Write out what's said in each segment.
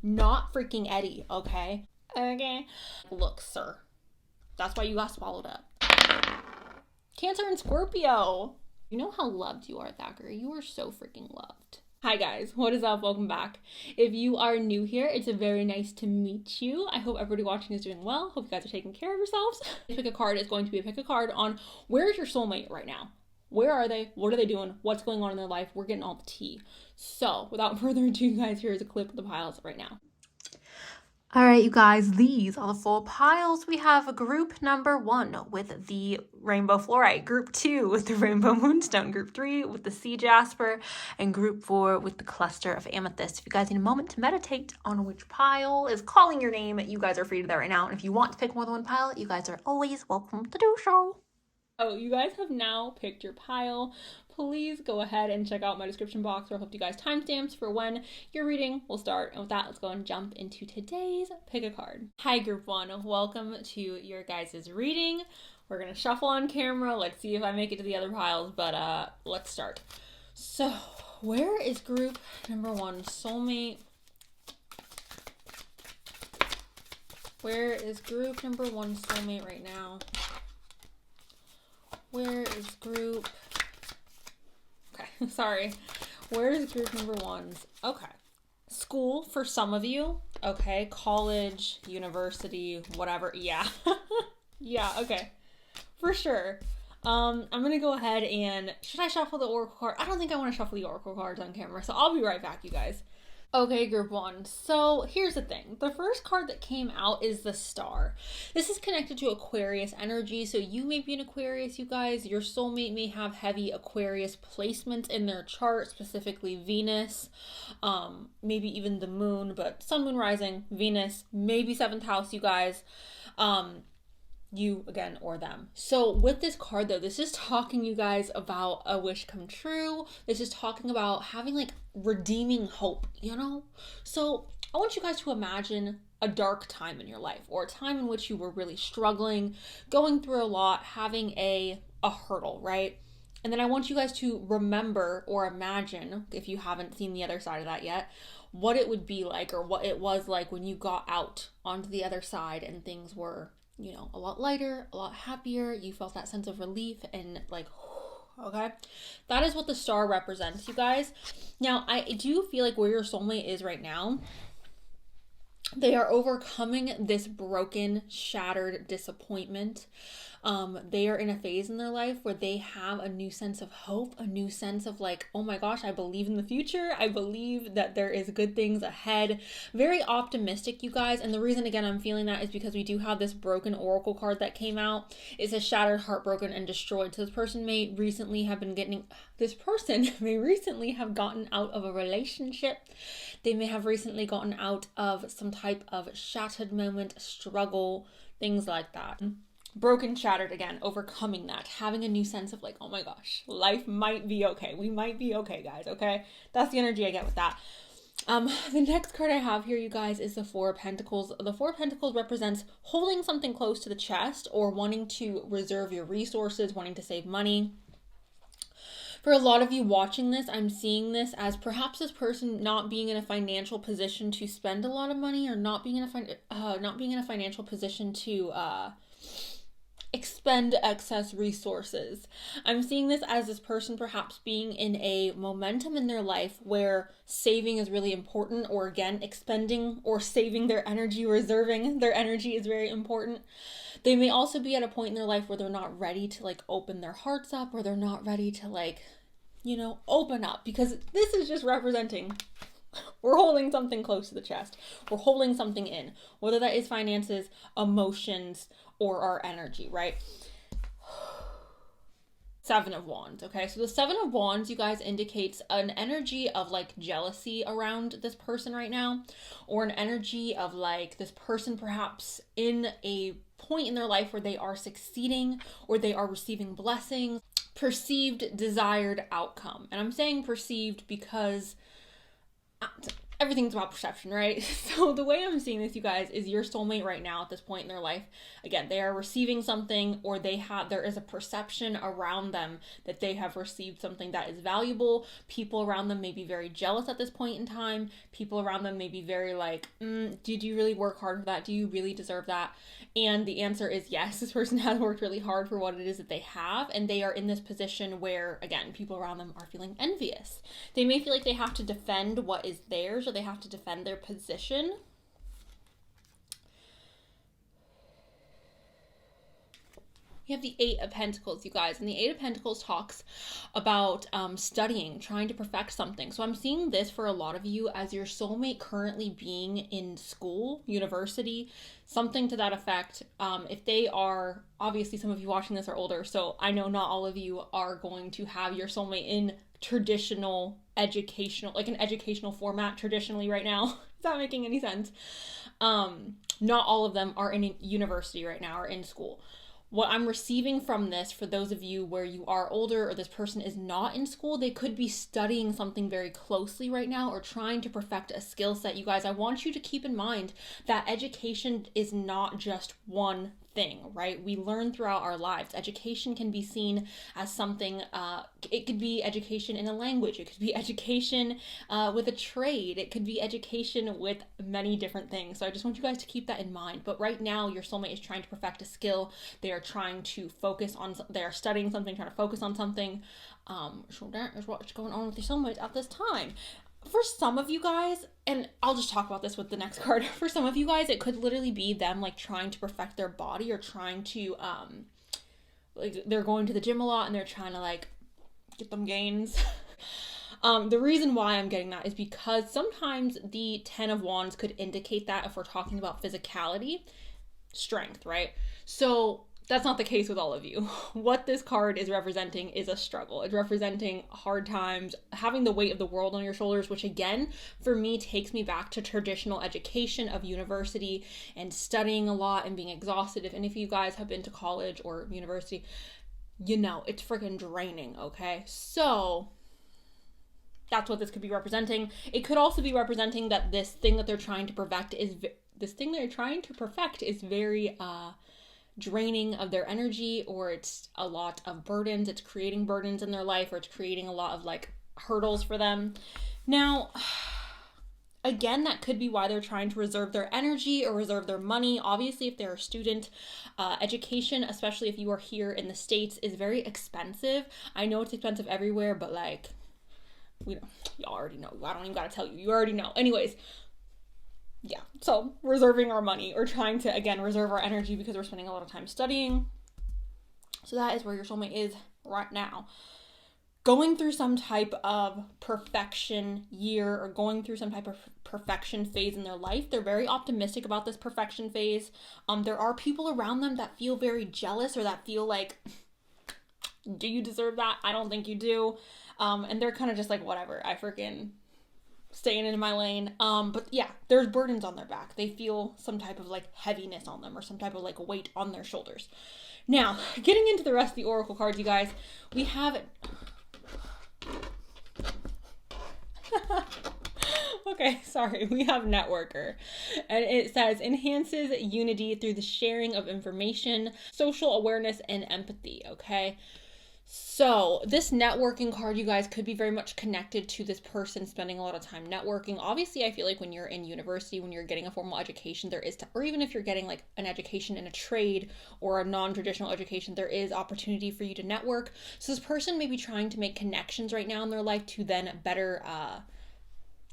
not freaking Eddie, okay? Okay. Look, sir, that's why you got swallowed up. Cancer and Scorpio. You know how loved you are, Thacker. You are so freaking loved. Hi guys, what is up? Welcome back. If you are new here, it's very nice to meet you. I hope everybody watching is doing well. Hope you guys are taking care of yourselves. Pick a card is going to be a pick a card on where is your soulmate right now? Where are they? What are they doing? What's going on in their life? We're getting all the tea. So without further ado, guys, here's a clip of the piles right now. All right, you guys, these are the full piles. We have group number 1 with the rainbow fluorite, group 2 with the rainbow moonstone, group 3 with the sea jasper, and group 4 with the cluster of amethyst. If you guys need a moment to meditate on which pile is calling your name, you guys are free to do that right now. And if you want to pick more than one pile, you guys are always welcome to do so. Oh, you guys have now picked your pile. Please go ahead and check out my description box where I'll help you guys timestamps for when your reading will start. And with that, let's go and jump into today's pick a card. Hi, group 1. Welcome to your guys' reading. We're going to shuffle on camera. Let's see if I make it to the other piles, but let's start. So, where is group number 1, soulmate? Where is group number 1, soulmate right now? Where is group... Okay, sorry. Where is group number 1's? Okay. School for some of you. Okay, college, university, whatever. Yeah. Yeah, okay. For sure. I'm gonna go ahead and... Should I shuffle the oracle card? I don't think I want to shuffle the oracle cards on camera, so I'll be right back, you guys. Okay, group 1. So here's the thing. The first card that came out is the Star. This is connected to Aquarius energy. So you may be an Aquarius, you guys. Your soulmate may have heavy Aquarius placements in their chart, specifically Venus, maybe even the moon, but sun, moon, rising, Venus, maybe 7th house, you guys. You again or them. So with this card though, this is talking, you guys, about a wish come true. This is talking about having like redeeming hope, you know? So I want you guys to imagine a dark time in your life, or a time in which you were really struggling, going through a lot, having a hurdle, right? And then I want you guys to remember or imagine, if you haven't seen the other side of that yet, what it would be like, or what it was like when you got out onto the other side and things were, you know, a lot lighter, a lot happier. You felt that sense of relief and like, okay? That is what the Star represents, you guys. Now, I do feel like where your soulmate is right now, they are overcoming this broken, shattered disappointment. They are in a phase in their life where they have a new sense of hope, a new sense of like, oh my gosh, I believe in the future. I believe that there is good things ahead. Very optimistic, you guys. And the reason, again, I'm feeling that is because we do have this broken oracle card that came out. It's a shattered, heartbroken, and destroyed. So this person may recently have gotten out of a relationship. They may have recently gotten out of some type of shattered moment, struggle, things like that. Broken, shattered, again, overcoming that, having a new sense of like, oh my gosh, life might be okay. We might be okay, guys, okay? That's the energy I get with that. The next card I have here, you guys, is the 4 of Pentacles. The 4 of Pentacles represents holding something close to the chest, or wanting to reserve your resources, wanting to save money. For a lot of you watching this, I'm seeing this as perhaps this person not being in a financial position to spend a lot of money, or not being in a financial position to expend excess resources. I'm seeing this as this person perhaps being in a momentum in their life where saving is really important, or again, expending or saving their energy, reserving their energy is very important. They may also be at a point in their life where they're not ready to like open their hearts up, or they're not ready to like, you know, open up, because this is just representing we're holding something close to the chest. We're holding something in, whether that is finances, emotions, or our energy, right? 7 of Wands, okay? So the 7 of Wands, you guys, indicates an energy of like jealousy around this person right now, or an energy of like this person perhaps in a point in their life where they are succeeding, or they are receiving blessings, perceived desired outcome. And I'm saying perceived because everything's about perception, right? So the way I'm seeing this, you guys, is your soulmate right now at this point in their life. Again, they are receiving something, or there is a perception around them that they have received something that is valuable. People around them may be very jealous at this point in time. People around them may be very like, did you really work hard for that? Do you really deserve that? And the answer is yes, this person has worked really hard for what it is that they have, and they are in this position where, again, people around them are feeling envious. They may feel like they have to defend what is theirs, or they have to defend their position. You have the Eight of Pentacles, you guys, and the Eight of Pentacles talks about studying, trying to perfect something. So I'm seeing this for a lot of you as your soulmate currently being in school, university, something to that effect. If they are, obviously some of you watching this are older, so I know not all of you are going to have your soulmate in traditional educational, like an educational format traditionally right now. Is that making any sense? Not all of them are in university right now or in school. What I'm receiving from this, for those of you where you are older or this person is not in school, they could be studying something very closely right now or trying to perfect a skill set. You guys, I want you to keep in mind that education is not just one thing, right? We learn throughout our lives. Education can be seen as something, it could be education in a language, it could be education with a trade, it could be education with many different things. So I just want you guys to keep that in mind. But right now, your soulmate is trying to perfect a skill. They are trying to focus on, they are studying something, trying to focus on something. So that is what's going on with your soulmate at this time. For some of you guys, and I'll just talk about this with the next card. For some of you guys, it could literally be them like trying to perfect their body, or trying to, like they're going to the gym a lot and they're trying to like get them gains. The reason why I'm getting that is because sometimes the 10 of Wands could indicate that if we're talking about physicality, strength, right? So that's not the case with all of you. What this card is representing is a struggle. It's representing hard times, having the weight of the world on your shoulders, which again, for me, takes me back to traditional education of university and studying a lot and being exhausted. And if you guys have been to college or university, you know, it's freaking draining, okay? So that's what this could be representing. It could also be representing that this thing that they're trying to perfect is very, draining of their energy, or it's a lot of burdens. It's creating burdens in their life, or it's creating a lot of like hurdles for them. Now, again, that could be why they're trying to reserve their energy or reserve their money. Obviously, if they're a student, education, especially if you are here in the States, is very expensive. I know it's expensive everywhere, but like, you already know. I don't even gotta tell you. You already know. Anyways, yeah, so reserving our money, or trying to, again, reserve our energy because we're spending a lot of time studying. So that is where your soulmate is right now. Going through some type of perfection year, or going through some type of perfection phase in their life. They're very optimistic about this perfection phase. There are people around them that feel very jealous, or that feel like, do you deserve that? I don't think you do. And they're kind of just like, whatever, I freaking staying in my lane. But yeah, there's burdens on their back. They feel some type of like heaviness on them, or some type of like weight on their shoulders. Now, getting into the rest of the oracle cards, you guys, we have okay, sorry, we have networker, and it says enhances unity through the sharing of information, social awareness, and empathy. Okay, so this networking card, you guys, could be very much connected to this person spending a lot of time networking. Obviously, I feel like when you're in university, when you're getting a formal education, there is, or even if you're getting like an education in a trade or a non-traditional education, there is opportunity for you to network. So this person may be trying to make connections right now in their life to then better,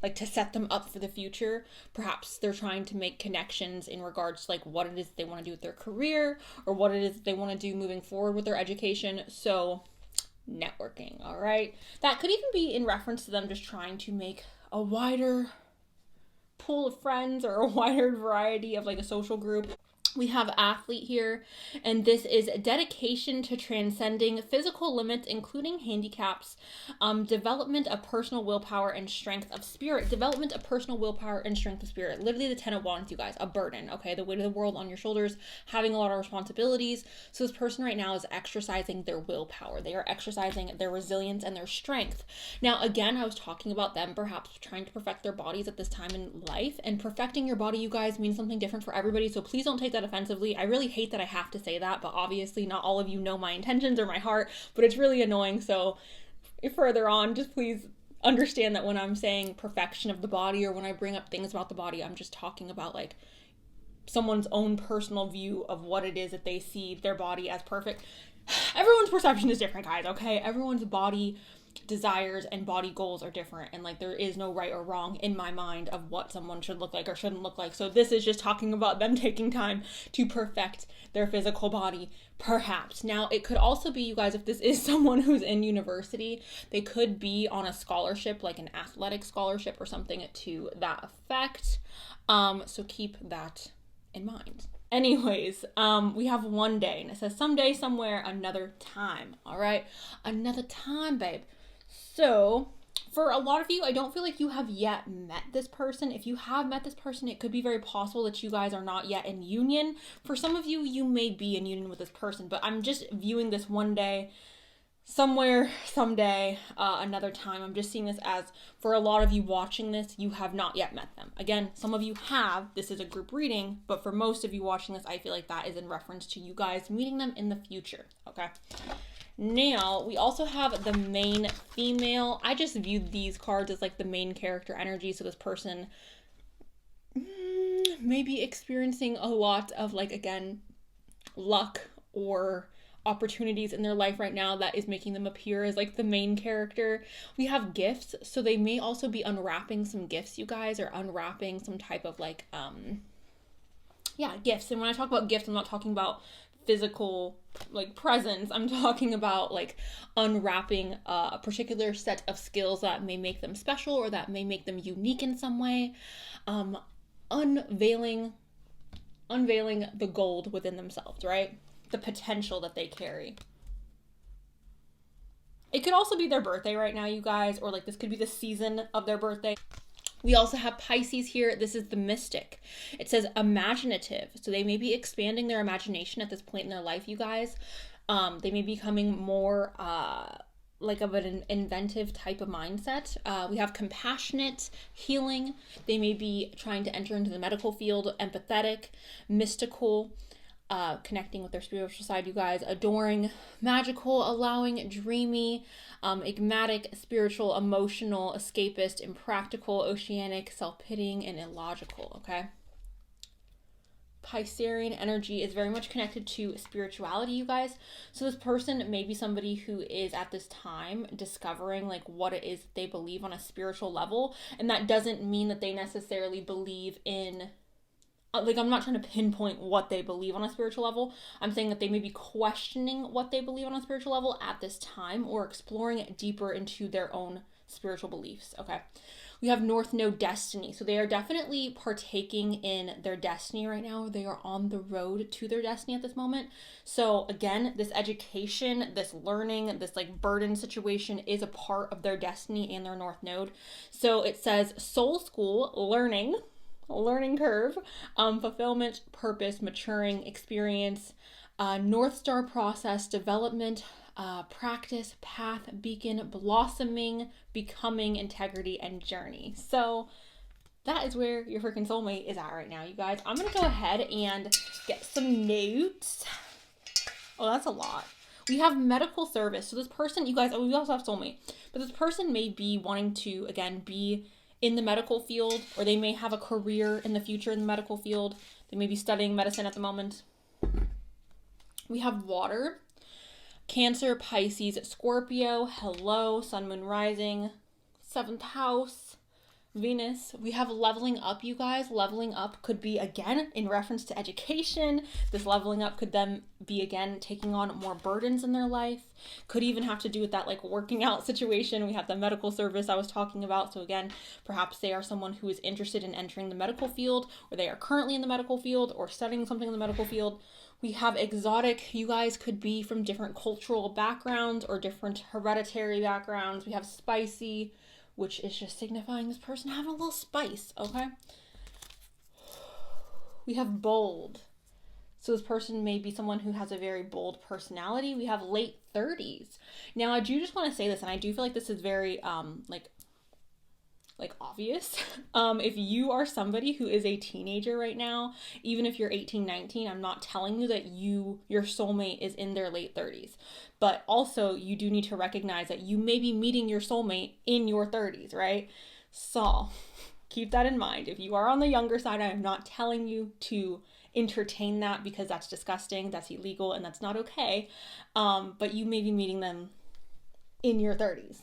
like to set them up for the future. Perhaps they're trying to make connections in regards to like what it is they want to do with their career, or what it is they want to do moving forward with their education. So networking, all right? That could even be in reference to them just trying to make a wider pool of friends, or a wider variety of like a social group. We have athlete here, and this is dedication to transcending physical limits, including handicaps, development of personal willpower and strength of spirit. Development of personal willpower and strength of spirit. Literally the 10 of Wands, you guys. A burden, okay? The weight of the world on your shoulders, having a lot of responsibilities. So this person right now is exercising their willpower. They are exercising their resilience and their strength. Now, again, I was talking about them perhaps trying to perfect their bodies at this time in life, and perfecting your body, you guys, means something different for everybody, so please don't take that offensively. I really hate that I have to say that, but obviously not all of you know my intentions or my heart, but it's really annoying. So further on, just please understand that when I'm saying perfection of the body, or when I bring up things about the body, I'm just talking about like someone's own personal view of what it is that they see their body as perfect. Everyone's perception is different, guys, okay? Everyone's body desires and body goals are different, and like there is no right or wrong in my mind of what someone should look like or shouldn't look like. So this is just talking about them taking time to perfect their physical body, perhaps. Now, it could also be, you guys, if this is someone who's in university, they could be on a scholarship, like an athletic scholarship or something to that effect. So keep that in mind. Anyways, we have one day, and it says someday, somewhere, another time. All right, another time, babe. So for a lot of you, I don't feel like you have yet met this person. If you have met this person, it could be very possible that you guys are not yet in union. For some of you, you may be in union with this person, but I'm just viewing this one day, somewhere, someday, another time. I'm just seeing this as, for a lot of you watching this, you have not yet met them. Again, some of you have. This is a group reading, but for most of you watching this, I feel like that is in reference to you guys meeting them in the future, okay? Now, we also have the main female. I just viewed these cards as like the main character energy, so this person may be experiencing a lot of, like, again, luck or opportunities in their life right now that is making them appear as like the main character. We have gifts, so they may also be unwrapping some gifts, you guys, or unwrapping some type of like gifts. And when I talk about gifts, I'm not talking about physical like presents. I'm talking about like unwrapping a particular set of skills that may make them special or that may make them unique in some way. Unveiling the gold within themselves, right? The potential that they carry. It could also be their birthday right now, you guys, or like this could be the season of their birthday. We also have Pisces here. This is the mystic. It says imaginative. So they may be expanding their imagination at this point in their life, you guys. They may be becoming more like of an inventive type of mindset. We have compassionate, healing. They may be trying to enter into the medical field, empathetic, mystical, connecting with their spiritual side, you guys, adoring, magical, allowing, dreamy, enigmatic, spiritual, emotional, escapist, impractical, oceanic, self-pitying, and illogical, okay? Piscean energy is very much connected to spirituality, you guys. So this person may be somebody who is at this time discovering like what it is that they believe on a spiritual level, and that doesn't mean that they necessarily believe in like, I'm not trying to pinpoint what they believe on a spiritual level. I'm saying that they may be questioning what they believe on a spiritual level at this time, or exploring it deeper into their own spiritual beliefs, okay? We have North Node destiny. So they are definitely partaking in their destiny right now. They are on the road to their destiny at this moment. So again, this education, this learning, this like burden situation is a part of their destiny and their North Node. So it says soul school, learning curve, fulfillment, purpose, maturing, experience, North Star process, development, practice, path, beacon, blossoming, becoming, integrity, and journey. So that is where your freaking soulmate is at right now, you guys. I'm going to go ahead and get some notes. Oh, that's a lot. We have medical service. So this person, you guys, we also have soulmate, but this person may be wanting to, again, be in the medical field, or they may have a career in the future in the medical field. They may be studying medicine at the moment. We have water, Cancer, Pisces, Scorpio, hello, Sun, Moon, Rising, 7th house, Venus. We have leveling up, you guys. Leveling up could be, again, in reference to education. This leveling up could then be, again, taking on more burdens in their life. Could even have to do with that, like, working out situation. We have the medical service I was talking about. So, again, perhaps they are someone who is interested in entering the medical field, or they are currently in the medical field, or studying something in the medical field. We have exotic. You guys could be from different cultural backgrounds or different hereditary backgrounds. We have spicy, which is just signifying this person having a little spice, okay? We have bold. So this person may be someone who has a very bold personality. We have late 30s. Now, I do just want to say this, and I do feel like this is very, like obvious. If you are somebody who is a teenager right now, even if you're 18, 19, I'm not telling you that your soulmate is in their late 30s. But also, you do need to recognize that you may be meeting your soulmate in your 30s, right? So, keep that in mind. If you are on the younger side, I am not telling you to entertain that, because that's disgusting, that's illegal, and that's not okay. But you may be meeting them in your 30s.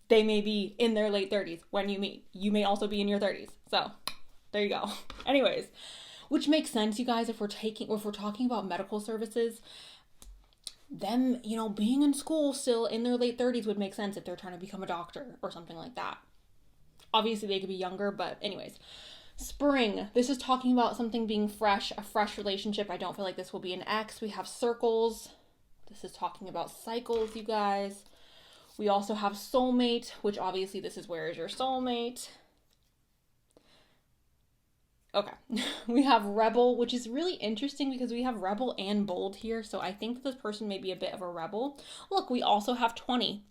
They may be in their late 30s when you meet. You may also be in your 30s. So, there you go. Anyways, which makes sense, you guys, if we're talking about medical services. Them, being in school still in their late 30s would make sense if they're trying to become a doctor or something like that. Obviously, they could be younger, but anyways. Spring. This is talking about something being fresh, a fresh relationship. I don't feel like this will be an ex. We have circles. This is talking about cycles, you guys. We also have soulmate, which obviously this is where is your soulmate. Okay. We have rebel, which is really interesting because we have rebel and bold here. So I think that this person may be a bit of a rebel. Look, we also have 20.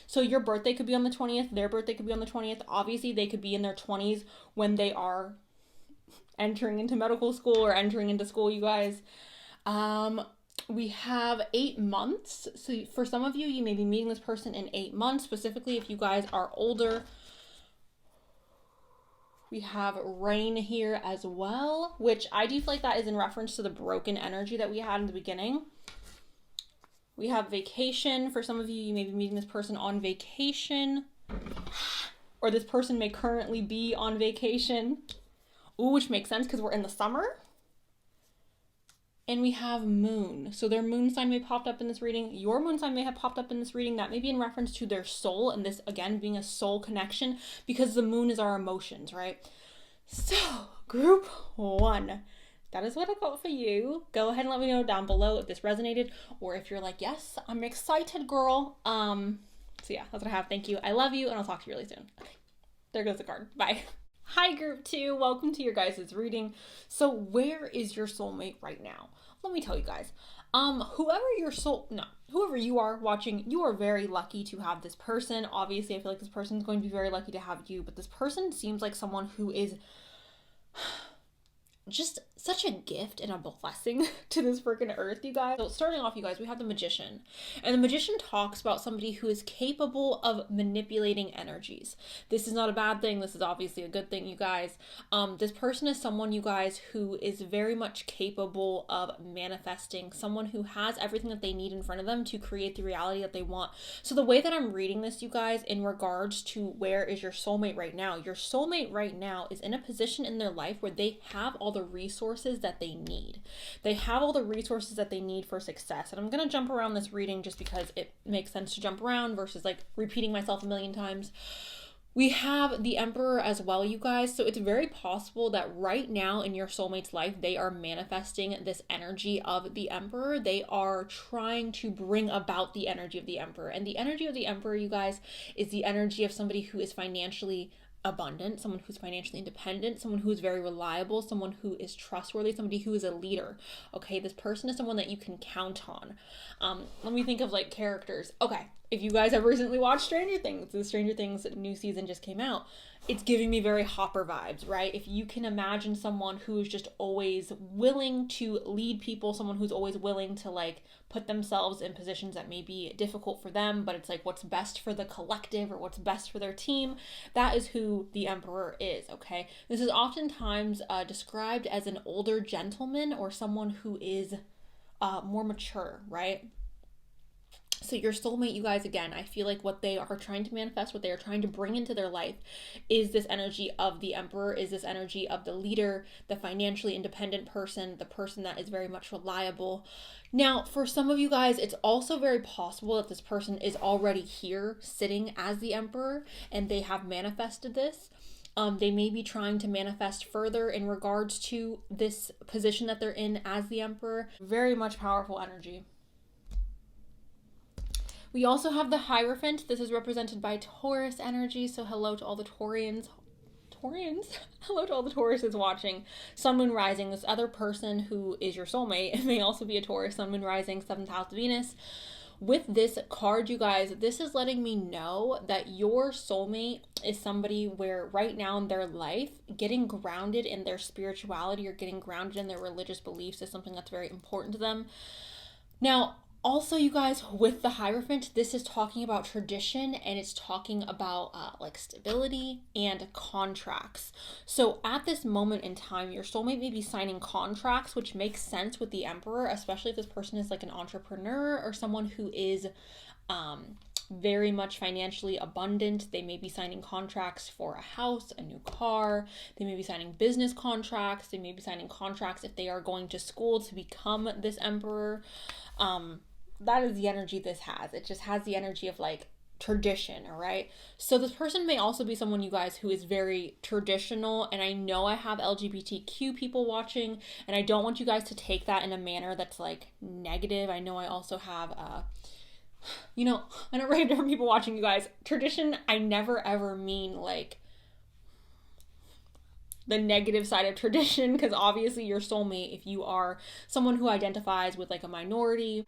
So your birthday could be on the 20th. Their birthday could be on the 20th. Obviously, they could be in their 20s when they are entering into medical school or entering into school, you guys. We have 8 months. So for some of you, you may be meeting this person in 8 months, specifically if you guys are older. We have rain here as well, which I do feel like that is in reference to the broken energy that we had in the beginning. We have vacation. For some of you, you may be meeting this person on vacation, or this person may currently be on vacation. Ooh, which makes sense because we're in the summer. And we have moon. So their moon sign may have popped up in this reading. Your moon sign may have popped up in this reading. That may be in reference to their soul, and this, again, being a soul connection, because the moon is our emotions, right? So, group 1. That is what I got for you. Go ahead and let me know down below if this resonated, or if you're like, yes, I'm excited, girl. So yeah, that's what I have. Thank you. I love you, and I'll talk to you really soon. Okay, there goes the card. Bye. Hi, group 2. Welcome to your guys' reading. So where is your soulmate right now? Let me tell you guys. Whoever you are watching, you are very lucky to have this person. Obviously, I feel like this person is going to be very lucky to have you, but this person seems like someone who is just such a gift and a blessing to this freaking earth, you guys. So starting off, you guys, we have the Magician. And the Magician talks about somebody who is capable of manipulating energies. This is not a bad thing. This is obviously a good thing, you guys. This person is someone, you guys, who is very much capable of manifesting, someone who has everything that they need in front of them to create the reality that they want. So the way that I'm reading this, you guys, in regards to where is your soulmate right now, your soulmate right now is in a position in their life where they have all the resources that they need. They have all the resources that they need for success. And I'm going to jump around this reading just because it makes sense to jump around versus like repeating myself a million times. We have the Emperor as well, you guys. So it's very possible that right now in your soulmate's life, they are manifesting this energy of the Emperor. They are trying to bring about the energy of the Emperor. And the energy of the Emperor, you guys, is the energy of somebody who is financially abundant, someone who's financially independent, someone who is very reliable, someone who is trustworthy, somebody who is a leader. Okay, this person is someone that you can count on. Let me think of like characters. Okay, if you guys have recently watched Stranger Things, the Stranger Things new season just came out. It's giving me very Hopper vibes, right? If you can imagine someone who is just always willing to lead people, someone who's always willing to like put themselves in positions that may be difficult for them, but it's like what's best for the collective or what's best for their team, that is who the Emperor is, okay? This is oftentimes described as an older gentleman or someone who is more mature, right? So your soulmate, you guys, again, I feel like what they are trying to manifest, what they are trying to bring into their life is this energy of the Emperor, is this energy of the leader, the financially independent person, the person that is very much reliable. Now, for some of you guys, it's also very possible that this person is already here sitting as the Emperor and they have manifested this. They may be trying to manifest further in regards to this position that they're in as the Emperor. Very much powerful energy. We also have the Hierophant. This is represented by Taurus energy. So hello to all the Taurians. Hello to all the Tauruses watching. Sun, Moon, Rising. This other person who is your soulmate may also be a Taurus. Sun, Moon, Rising, 7th house Venus. With this card, you guys, this is letting me know that your soulmate is somebody where right now in their life, getting grounded in their spirituality or getting grounded in their religious beliefs is something that's very important to them. Now, also, you guys, with the Hierophant, this is talking about tradition and it's talking about like stability and contracts. So at this moment in time, your soulmate may be signing contracts, which makes sense with the Emperor, especially if this person is like an entrepreneur or someone who is very much financially abundant. They may be signing contracts for a house, a new car. They may be signing business contracts. They may be signing contracts if they are going to school to become this Emperor. That is the energy this has. It just has the energy of like tradition, all right? So this person may also be someone, you guys, who is very traditional, and I know I have LGBTQ people watching, and I don't want you guys to take that in a manner that's like negative. I know I also have I know we have different people watching, you guys. Tradition, I never ever mean like the negative side of tradition, because obviously your soulmate, if you are someone who identifies with like a minority,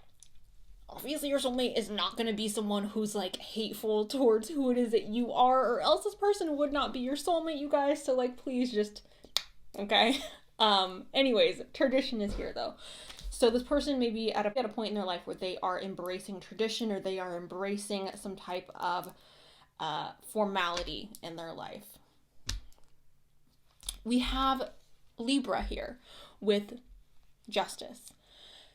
obviously your soulmate is not going to be someone who's like hateful towards who it is that you are, or else this person would not be your soulmate, you guys. So like, please just, okay. Anyways, tradition is here though. So this person may be at a point in their life where they are embracing tradition, or they are embracing some type of formality in their life. We have Libra here with Justice.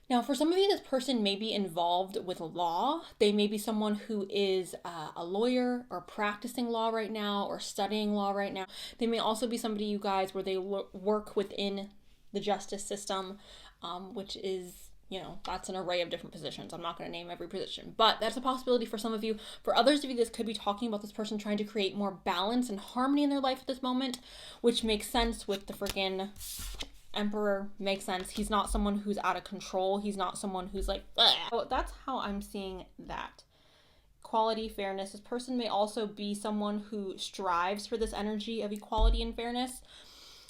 Now, for some of you, this person may be involved with law. They may be someone who is a lawyer or practicing law right now or studying law right now. They may also be somebody, you guys, where they work within the justice system, which is, that's an array of different positions. I'm not going to name every position, but that's a possibility for some of you. For others of you, this could be talking about this person trying to create more balance and harmony in their life at this moment, which makes sense with the freaking Emperor. Makes sense. He's not someone who's out of control. He's not someone who's like, ugh. So that's how I'm seeing that. Equality, fairness. This person may also be someone who strives for this energy of equality and fairness.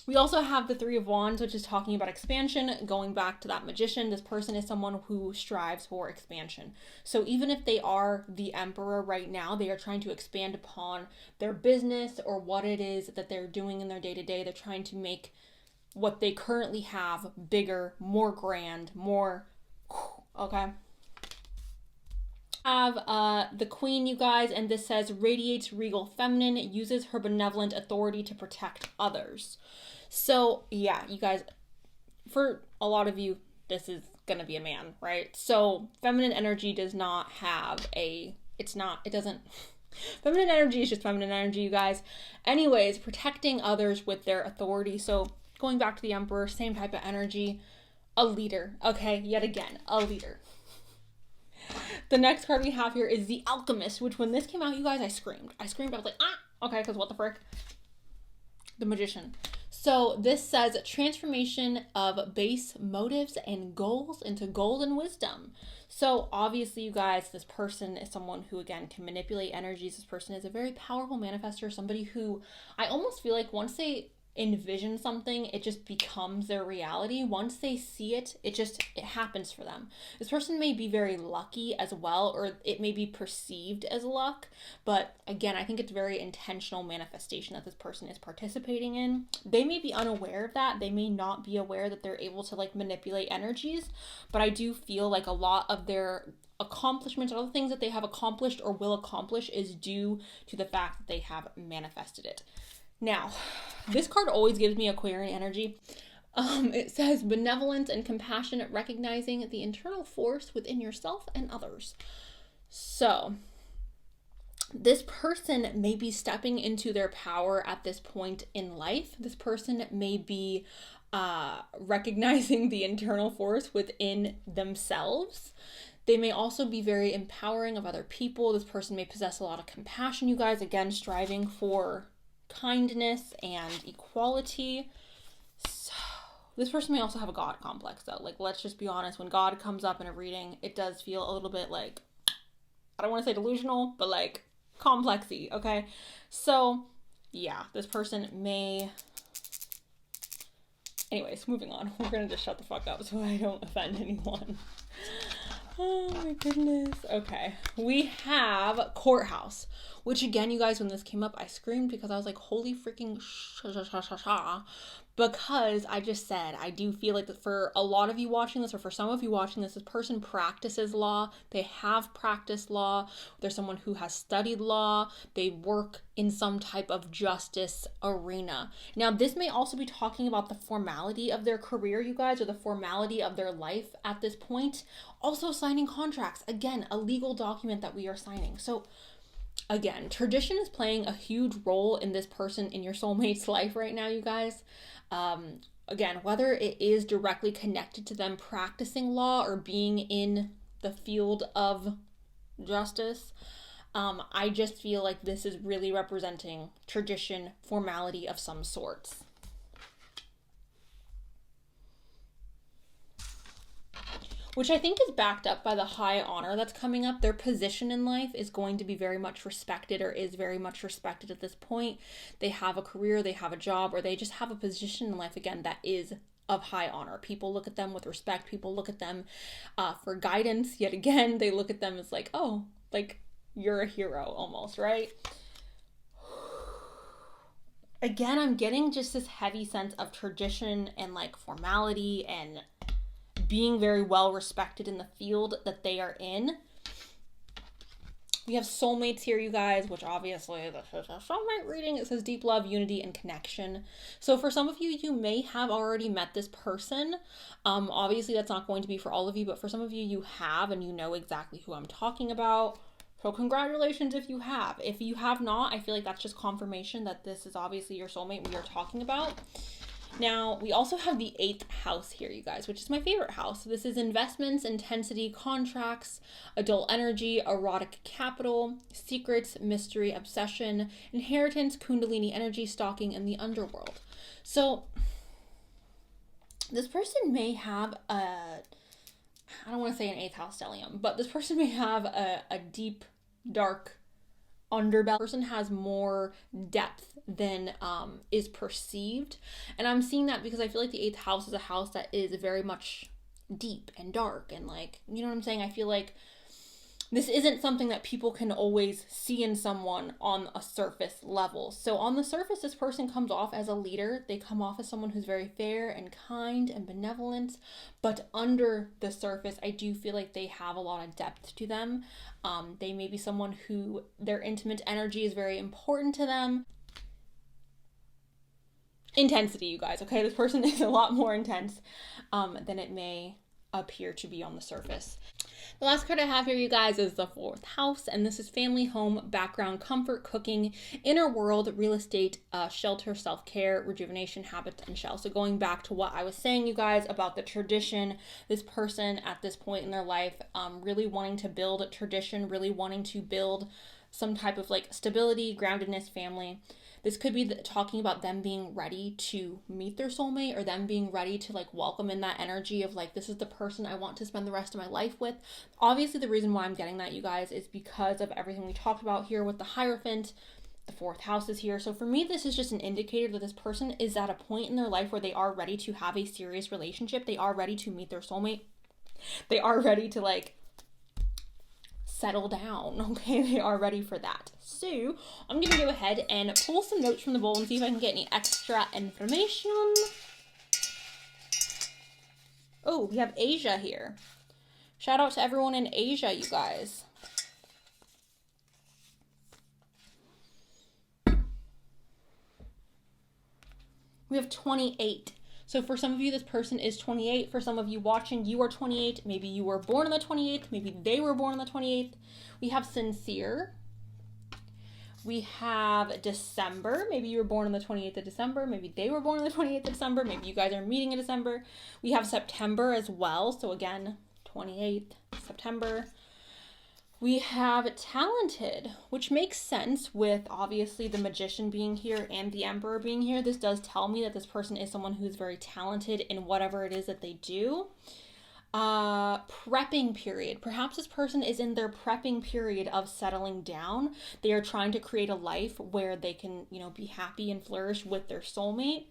We also have the Three of Wands, which is talking about expansion. Going back to that Magician, this person is someone who strives for expansion. So even if they are the Emperor right now, they are trying to expand upon their business or what it is that they're doing in their day-to-day. They're trying to make what they currently have bigger, more grand, more, okay? Have the Queen, you guys, and this says radiates regal feminine, uses her benevolent authority to protect others. So yeah, you guys, for a lot of you, this is gonna be a man, right? So feminine energy does not have feminine energy is just feminine energy, you guys. Anyways, protecting others with their authority. So going back to the Emperor, same type of energy, a leader, okay? Yet again, a leader. The next card we have here is the Alchemist, which when this came out, you guys, I screamed. I was like, okay, because what the frick? The Magician. So this says transformation of base motives and goals into golden wisdom. So obviously, you guys, this person is someone who, again, can manipulate energies. This person is a very powerful manifestor, somebody who I almost feel like once they envision something, it just becomes their reality. Once they see it, it happens for them. This person may be very lucky as well, or it may be perceived as luck, but again, I think it's very intentional manifestation that this person is participating in. They may be unaware of that. They may not be aware that they're able to like manipulate energies, but I do feel like a lot of their accomplishments, all the things that they have accomplished or will accomplish, is due to the fact that they have manifested it. Now, this card always gives me Aquarian energy. It says benevolence and compassion, recognizing the internal force within yourself and others. So this person may be stepping into their power at this point in life. This person may be recognizing the internal force within themselves. They may also be very empowering of other people. This person may possess a lot of compassion, you guys, again, striving for kindness and equality. So this person may also have a God complex, though. Like, let's just be honest, when God comes up in a reading, it does feel a little bit like, I don't want to say delusional, but like complexy, okay? So yeah, this person may... Anyways, moving on. We're gonna just shut the fuck up so I don't offend anyone. Oh my goodness. Okay. We have Courthouse, which again, you guys, when this came up, I screamed because I was like, holy freaking because I just said, I do feel like that for a lot of you watching this, or for some of you watching this person practices law. They have practiced law. There's someone who has studied law. They work in some type of justice arena. Now, this may also be talking about the formality of their career, you guys, or the formality of their life at this point. Also signing contracts. Again, a legal document that we are signing. So again, tradition is playing a huge role in this person in your soulmate's life right now, you guys. Again, whether it is directly connected to them practicing law or being in the field of justice, I just feel like this is really representing tradition, formality of some sorts. Which I think is backed up by the high honor that's coming up. Their position in life is going to be very much respected, or is very much respected at this point. They have a career, they have a job, or they just have a position in life, again, that is of high honor. People look at them with respect. People look at them for guidance. Yet again, they look at them as like, oh, like you're a hero almost, right? Again, I'm getting just this heavy sense of tradition and like formality and being very well respected in the field that they are in. We have soulmates here, you guys, which obviously this is a soulmate reading. It says deep love, unity, and connection. So for some of you, you may have already met this person. Obviously, that's not going to be for all of you, but for some of you, you have, and you know exactly who I'm talking about. So congratulations if you have. If you have not, I feel like that's just confirmation that this is obviously your soulmate we are talking about. Now, we also have the 8th house here, you guys, which is my favorite house. This is investments, intensity, contracts, adult energy, erotic capital, secrets, mystery, obsession, inheritance, kundalini energy, stalking, and the underworld. So, this person may have I don't want to say an 8th house stellium, but this person may have a deep, dark underbelly. Person has more depth than is perceived, and I'm seeing that because I feel like the 8th house is a house that is very much deep and dark, and like, you know what I'm saying? I feel like this isn't something that people can always see in someone on a surface level. So on the surface, this person comes off as a leader. They come off as someone who's very fair and kind and benevolent. But under the surface, I do feel like they have a lot of depth to them. They may be someone who their intimate energy is very important to them. Intensity, you guys, okay? This person is a lot more intense than it may appear to be on the surface. The last card I have here, you guys, is the 4th house, and this is family, home, background, comfort, cooking, inner world, real estate, shelter, self-care, rejuvenation, habits, and shell. So going back to what I was saying, you guys, about the tradition, this person at this point in their life really wanting to build a tradition, really wanting to build some type of like stability, groundedness, family. This could be talking about them being ready to meet their soulmate, or them being ready to like welcome in that energy of like, this is the person I want to spend the rest of my life with. Obviously, the reason why I'm getting that, you guys, is because of everything we talked about here with the Hierophant. The 4th house is here. So for me, this is just an indicator that this person is at a point in their life where they are ready to have a serious relationship. They are ready to meet their soulmate. They are ready to like settle down, okay? They are ready for that. So I'm gonna go ahead and pull some notes from the bowl and see if I can get any extra information. Oh, we have Asia here. Shout out to everyone in Asia, you guys. We have 28. So for some of you, this person is 28. For some of you watching, you are 28. Maybe you were born on the 28th. Maybe they were born on the 28th. We have sincere. We have December. Maybe you were born on the 28th of December. Maybe they were born on the 28th of December. Maybe you guys are meeting in December. We have September as well. So again, 28th September. We have talented, which makes sense with obviously the magician being here and the emperor being here. This does tell me that this person is someone who's very talented in whatever it is that they do. Prepping period. Perhaps this person is in their prepping period of settling down. They are trying to create a life where they can, be happy and flourish with their soulmate.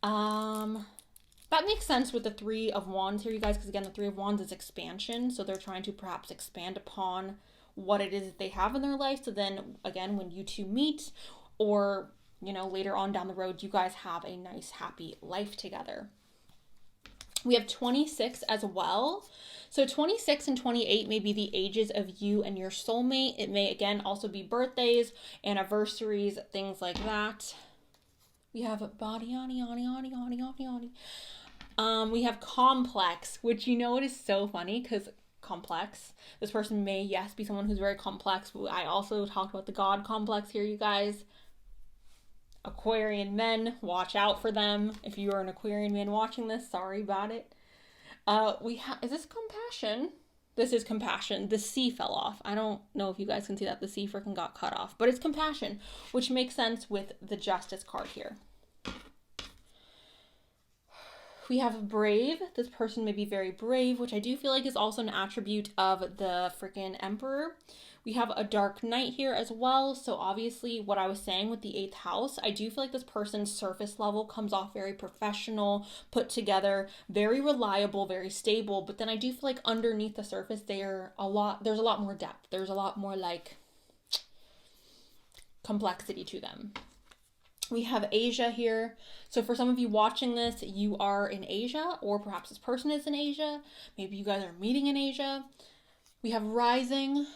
That makes sense with the Three of Wands here, you guys, because again, the Three of Wands is expansion. So they're trying to perhaps expand upon what it is that they have in their life. So then again, when you two meet or, later on down the road, you guys have a nice, happy life together. We have 26 as well. So 26 and 28 may be the ages of you and your soulmate. It may, again, also be birthdays, anniversaries, things like that. We have we have complex, which it is so funny because complex. This person may, yes, be someone who's very complex. But I also talked about the God complex here, you guys. Aquarian men, watch out for them. If you are an Aquarian man watching this, sorry about it. Is this compassion? This is compassion. The C fell off. I don't know if you guys can see that. The C freaking got cut off. But it's compassion, which makes sense with the Justice card here. We have brave. This person may be very brave, which I do feel like is also an attribute of the freaking Emperor. We have a dark knight here as well. So obviously what I was saying with the 8th house, I do feel like this person's surface level comes off very professional, put together, very reliable, very stable. But then I do feel like underneath the surface, there's a lot more depth. There's a lot more complexity to them. We have Asia here. So for some of you watching this, you are in Asia, or perhaps this person is in Asia. Maybe you guys are meeting in Asia. We have rising.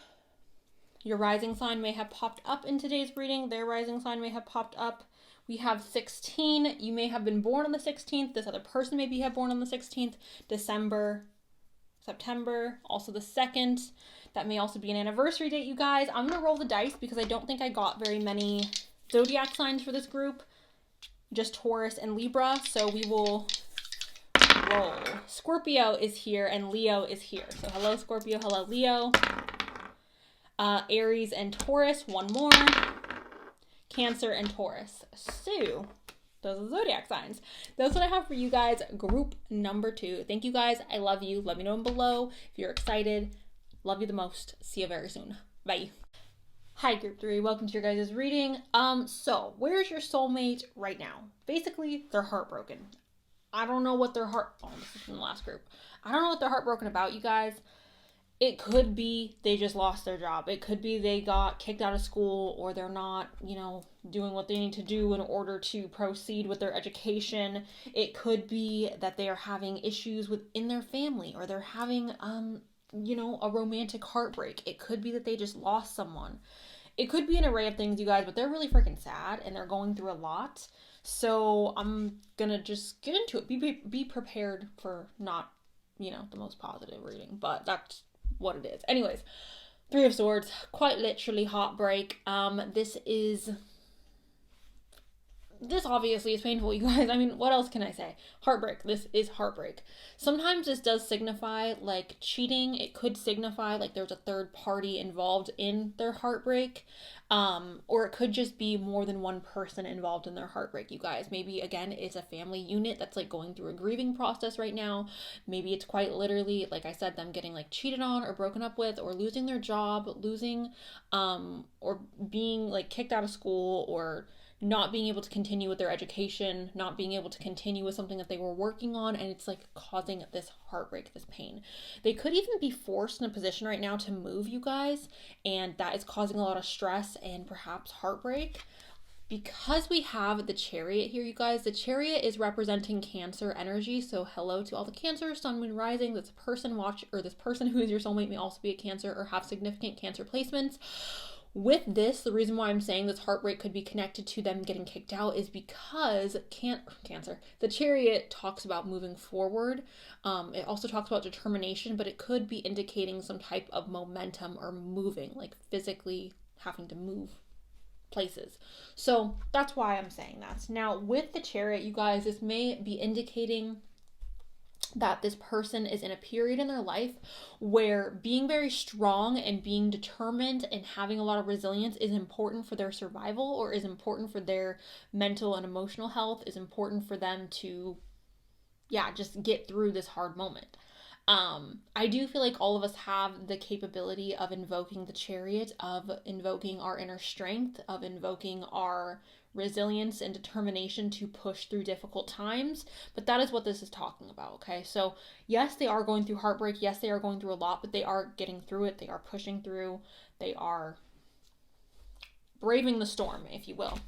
Your rising sign may have popped up in today's reading. Their rising sign may have popped up. We have 16. You may have been born on the 16th. This other person maybe have born on the 16th. December, September, also the 2nd. That may also be an anniversary date, you guys. I'm going to roll the dice because I don't think I got very many zodiac signs for this group. Just Taurus and Libra. So we will roll. Scorpio is here and Leo is here. So hello, Scorpio. Hello, Leo. Aries and Taurus, one more. Cancer and Taurus. So those are the zodiac signs. That's what I have for you guys. Group number 2. Thank you guys. I love you. Let me know below if you're excited. Love you the most. See you very soon. Bye. Hi, group 3. Welcome to your guys' reading. So where's your soulmate right now? Basically, they're heartbroken. I don't know what this is from the last group. I don't know what they're heartbroken about, you guys. It could be they just lost their job. It could be they got kicked out of school, or they're not, doing what they need to do in order to proceed with their education. It could be that they are having issues within their family, or they're having, a romantic heartbreak. It could be that they just lost someone. It could be an array of things, you guys, but they're really freaking sad and they're going through a lot. So I'm gonna just get into it. Be prepared for not, the most positive reading, but that's what it is. Anyways, 3 of Swords, quite literally heartbreak. This obviously is painful, you guys. I mean, what else can I say? Heartbreak. This is heartbreak. Sometimes this does signify cheating. It could signify there's a third party involved in their heartbreak. Or it could just be more than one person involved in their heartbreak, you guys. Maybe, again, it's a family unit that's going through a grieving process right now. Maybe it's quite literally, like I said, them getting cheated on or broken up with, or losing their job, or being kicked out of school, or not being able to continue with their education, not being able to continue with something that they were working on, and it's causing this heartbreak, this pain. They could even be forced in a position right now to move, you guys, and that is causing a lot of stress and perhaps heartbreak. Because we have the Chariot here, you guys, the Chariot is representing Cancer energy. So hello to all the Cancer, Sun, Moon, Rising. This person who is your soulmate may also be a Cancer or have significant Cancer placements. With this, the reason why I'm saying this heartbreak could be connected to them getting kicked out is because Cancer, the Chariot talks about moving forward. It also talks about determination, but it could be indicating some type of momentum or moving, like physically having to move places. So that's why I'm saying that. Now, with the Chariot, you guys, this may be indicating that this person is in a period in their life where being very strong and being determined and having a lot of resilience is important for their survival, or is important for their mental and emotional health, is important for them to, just get through this hard moment. I do feel like all of us have the capability of invoking the Chariot, of invoking our inner strength, of invoking our resilience and determination to push through difficult times. But that is what this is talking about, okay? So yes, they are going through heartbreak. Yes, they are going through a lot, but they are getting through it. They are pushing through. They are braving the storm, if you will.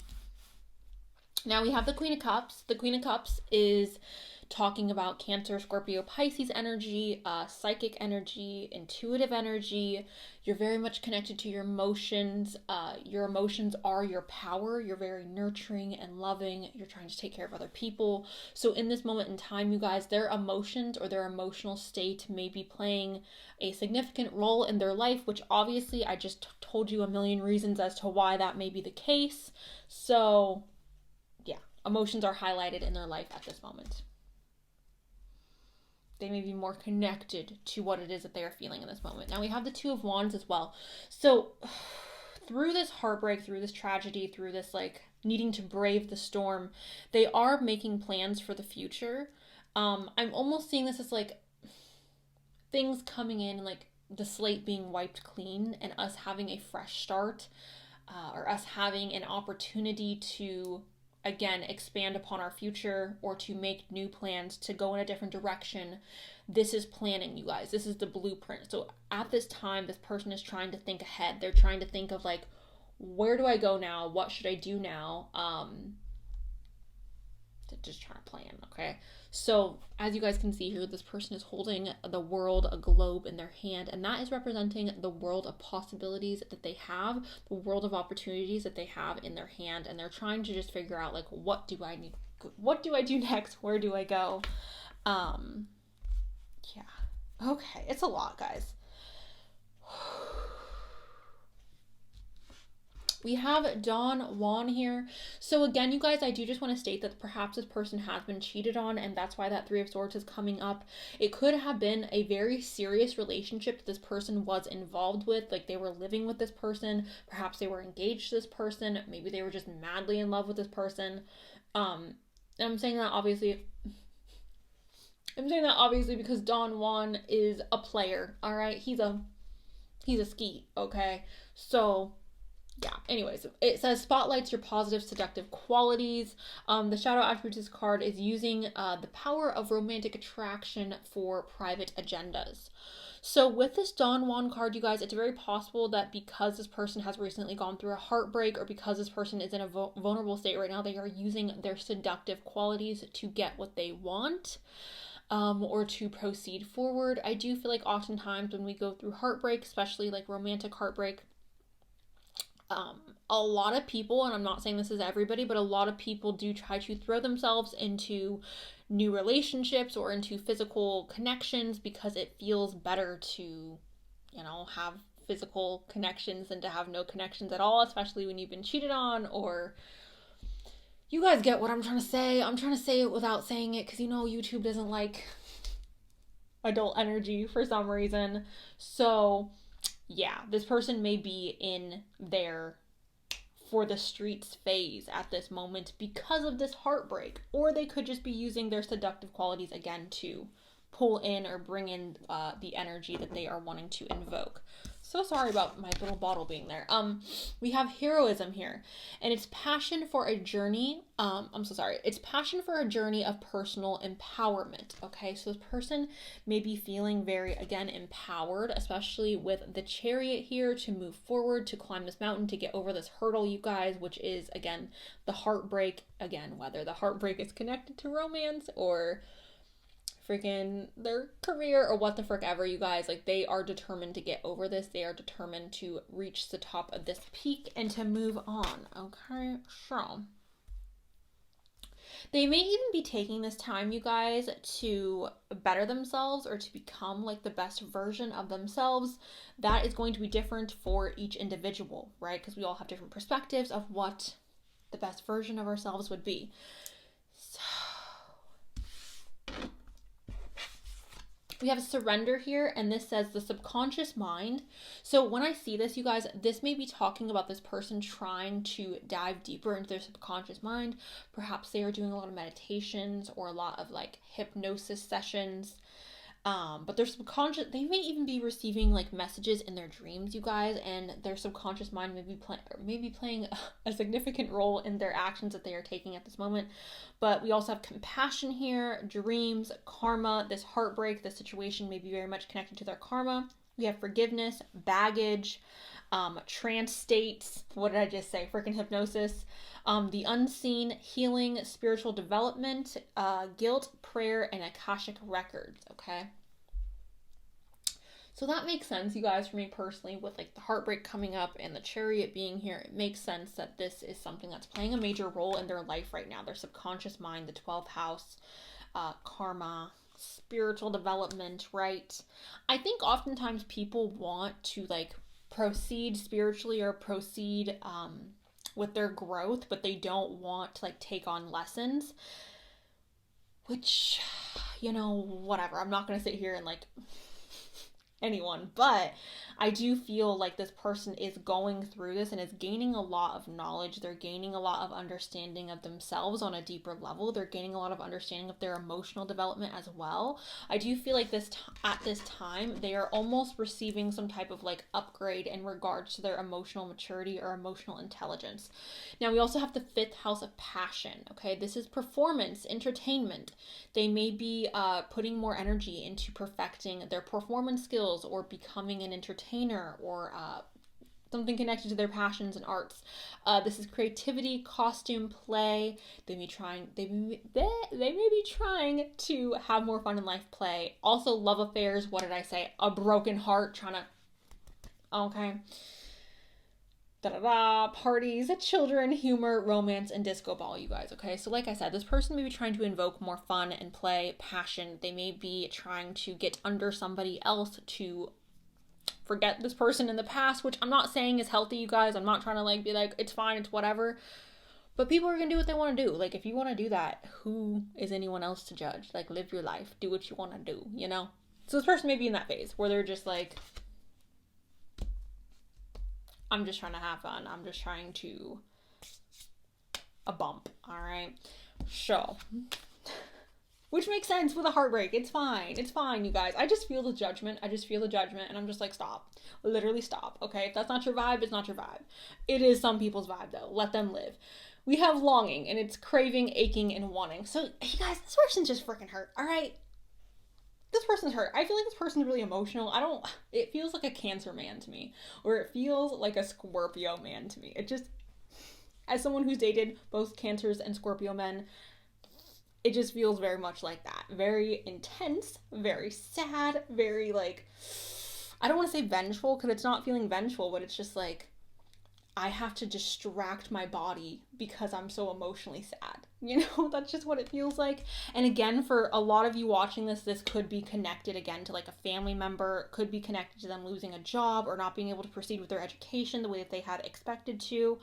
Now we have the Queen of Cups. The Queen of Cups is talking about Cancer, Scorpio, Pisces energy, psychic energy, intuitive energy. You're very much connected to your emotions. Your emotions are your power. You're very nurturing and loving. You're trying to take care of other people. So in this moment in time, you guys, their emotions or their emotional state may be playing a significant role in their life, which obviously I just told you a million reasons as to why that may be the case. So yeah, emotions are highlighted in their life at this moment. They may be more connected to what it is that they are feeling in this moment. Now we have the Two of Wands as well. So through this heartbreak, through this tragedy, through this like needing to brave the storm, they are making plans for the future. I'm almost seeing this as like things coming in, like the slate being wiped clean and us having a fresh start, or us having an opportunity to again expand upon our future, or to make new plans to go in a different direction. This is planning, you guys. This is the blueprint. So at this time, this person is trying to think ahead. They're trying to think of like, where do I go now? What should I do now? Just trying to plan, okay? So as you guys can see here, this person is holding the world, a globe in their hand, and that is representing the world of possibilities that they have, the world of opportunities that they have in their hand, and they're trying to just figure out like, what do I do next? Where do I go? Okay, it's a lot, guys. We have Don Juan here. So again, you guys, I do just want to state that perhaps this person has been cheated on, and that's why that Three of Swords is coming up. It could have been a very serious relationship that this person was involved with. Like they were living with this person. Perhaps they were engaged to this person. Maybe they were just madly in love with this person. And I'm saying that obviously because Don Juan is a player, all right? He's a skeet, okay? So yeah, anyways, it says spotlights your positive seductive qualities. The Shadow Attributes card is using the power of romantic attraction for private agendas. So with this Don Juan card, you guys, it's very possible that because this person has recently gone through a heartbreak, or because this person is in a vulnerable state right now, they are using their seductive qualities to get what they want. Or to proceed forward. I do feel like oftentimes when we go through heartbreak, especially like romantic heartbreak, a lot of people, and I'm not saying this is everybody, but a lot of people do try to throw themselves into new relationships or into physical connections because it feels better to, have physical connections than to have no connections at all, especially when you've been cheated on, or you guys get what I'm trying to say. I'm trying to say it without saying it because YouTube doesn't like adult energy for some reason. So yeah, this person may be in their for the streets phase at this moment because of this heartbreak, or they could just be using their seductive qualities again to pull in or bring in the energy that they are wanting to invoke. So sorry about my little bottle being there. We have heroism here, and it's passion for a journey. It's passion for a journey of personal empowerment. Okay, so this person may be feeling very, again, empowered, especially with the Chariot here, to move forward, to climb this mountain, to get over this hurdle, you guys, which is, again, the heartbreak. Again, whether the heartbreak is connected to romance or freaking their career or what the frick ever, you guys. Like, they are determined to get over this. They are determined to reach the top of this peak and to move on. Okay, so they may even be taking this time, you guys, to better themselves or to become like the best version of themselves. That is going to be different for each individual, right? Because we all have different perspectives of what the best version of ourselves would be. So we have surrender here, and this says the subconscious mind. So when I see this, you guys, this may be talking about this person trying to dive deeper into their subconscious mind. Perhaps they are doing a lot of meditations or a lot of like hypnosis sessions. But their subconscious, they may even be receiving like messages in their dreams, you guys, and their subconscious mind may be playing a significant role in their actions that they are taking at this moment. But we also have compassion here, dreams, karma, this heartbreak, this situation may be very much connected to their karma. We have forgiveness, baggage, trance states. What did I just say? Freaking hypnosis. The unseen, healing, spiritual development, guilt, prayer, and Akashic records, okay? So that makes sense, you guys, for me personally, with like the heartbreak coming up and the Chariot being here. It makes sense that this is something that's playing a major role in their life right now. Their subconscious mind, the 12th house, karma, spiritual development, right? I think oftentimes people want to like proceed spiritually or proceed with their growth, but they don't want to like take on lessons, which, you know, whatever. I'm not going to sit here and like anyone, but I do feel like this person is going through this and is gaining a lot of knowledge. They're gaining a lot of understanding of themselves on a deeper level. They're gaining a lot of understanding of their emotional development as well. I do feel like at this time they are almost receiving some type of like upgrade in regards to their emotional maturity or emotional intelligence. Now we also have the 5th house of passion. Okay, this is performance, entertainment. They may be putting more energy into perfecting their performance skills or becoming an entertainer or something connected to their passions and arts. This is creativity, costume, play. They may be trying to have more fun in life, play. Also love affairs. What did I say? A broken heart, trying to, okay. Parties, children, humor, romance, and disco ball, you guys, okay? So like I said, this person may be trying to invoke more fun and play, passion. They may be trying to get under somebody else to forget this person in the past, which I'm not saying is healthy, you guys. I'm not trying to like be like, it's fine, it's whatever. But people are gonna do what they want to do. Like, if you want to do that, who is anyone else to judge? Like, live your life, do what you want to do, you know? So this person may be in that phase where they're just like, I'm just trying to have fun. I'm just trying to a bump, all right? So, which makes sense with a heartbreak. It's fine. It's fine, you guys. I just feel the judgment. And I'm just like, stop. Literally stop, okay? If that's not your vibe, it's not your vibe. It is some people's vibe, though. Let them live. We have longing, and it's craving, aching, and wanting. So, you guys, this person's just freaking hurt, all right? This person's hurt. I feel like this person's really emotional. It feels like a Cancer man to me, or it feels like a Scorpio man to me. It just, as someone who's dated both Cancers and Scorpio men, it just feels very much like that. Very intense, very sad, very like, I don't want to say vengeful because it's not feeling vengeful, but it's just like, I have to distract my body because I'm so emotionally sad. You know, that's just what it feels like. And again, for a lot of you watching this could be connected again to like a family member, could be connected to them losing a job or not being able to proceed with their education the way that they had expected to.